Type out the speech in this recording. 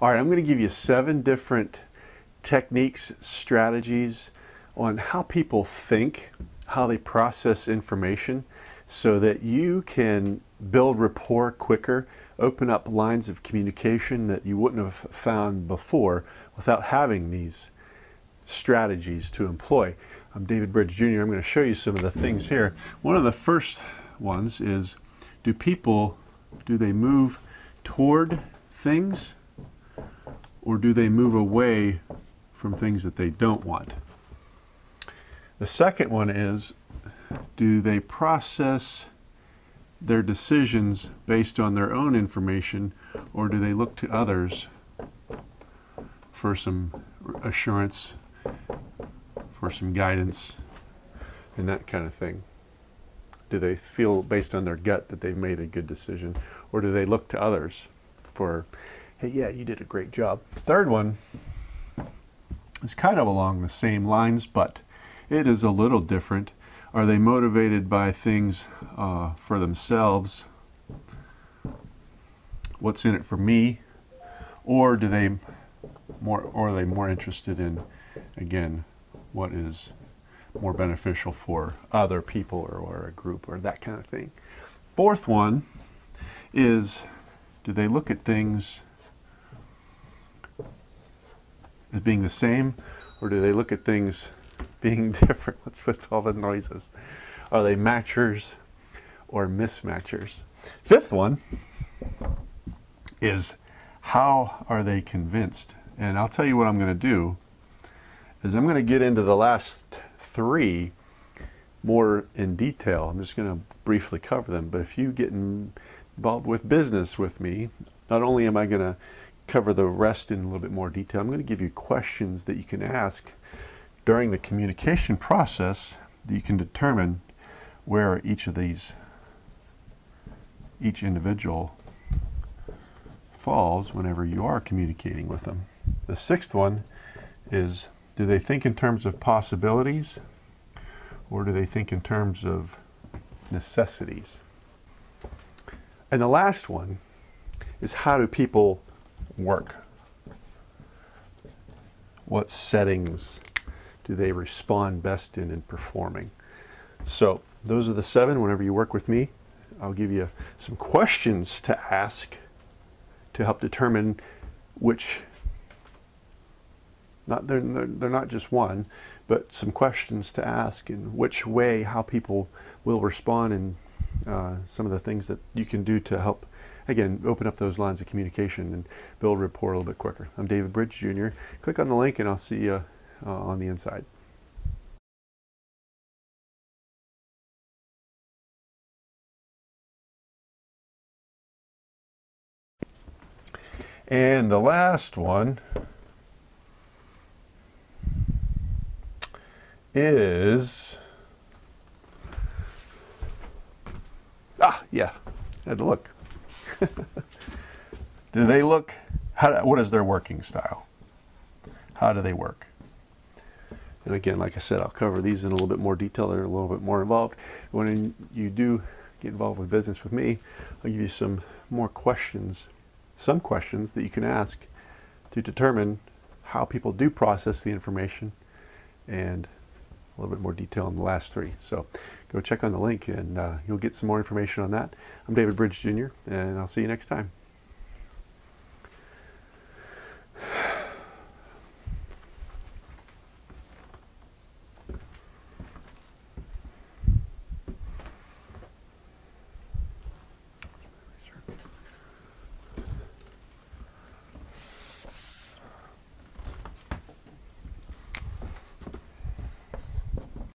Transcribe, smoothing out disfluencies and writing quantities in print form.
All right, I'm going to give you 7 different techniques, strategies on how people think, how they process information, so that you can build rapport quicker, open up lines of communication that you wouldn't have found before without having these strategies to employ. I'm David Bridge Jr. I'm going to show you some of the things here. One of the first ones is, do they move toward things, or do they move away from things that they don't want? The second one is, do they process their decisions based on their own information, or do they look to others for some assurance, for some guidance, and that kind of thing? Do they feel based on their gut that they've made a good decision, or do they look to others for, hey, yeah, you did a great job? Third one is kind of along the same lines, but it is a little different. Are they motivated by things for themselves? What's in it for me? Or are they more interested in, again, what is more beneficial for other people or a group or that kind of thing? Fourth one is, do they look at things as being the same, or do they look at things being different? What's with all the noises? Are they matchers or mismatchers? Fifth one is, how are they convinced? And I'll tell you what I'm going to do is I'm going to get into the last 3 more in detail. I'm just going to briefly cover them, but if you get involved with business with me, not only am I going to cover the rest in a little bit more detail, I'm going to give you questions that you can ask during the communication process that you can determine where each individual falls whenever you are communicating with them. The 6th one is, do they think in terms of possibilities, or do they think in terms of necessities? And the last one is, how do people work? What settings do they respond best in performing? So those are the 7. Whenever you work with me, I'll give you some questions to ask to help determine which, they're not just one, but some questions to ask in which way, how people will respond, and some of the things that you can do to help, again, open up those lines of communication and build rapport a little bit quicker. I'm David Bridge Jr. Click on the link and I'll see you on the inside. And the last one is, yeah, I had to look. Do they look, what is their working style? How do they work? And again, like I said, I'll cover these in a little bit more detail. They're a little bit more involved. When you do get involved with business with me, I'll give you some more questions, some questions that you can ask to determine how people do process the information, and a little bit more detail on the last 3. So go check on the link and you'll get some more information on that. I'm David Bridge Jr. and I'll see you next time.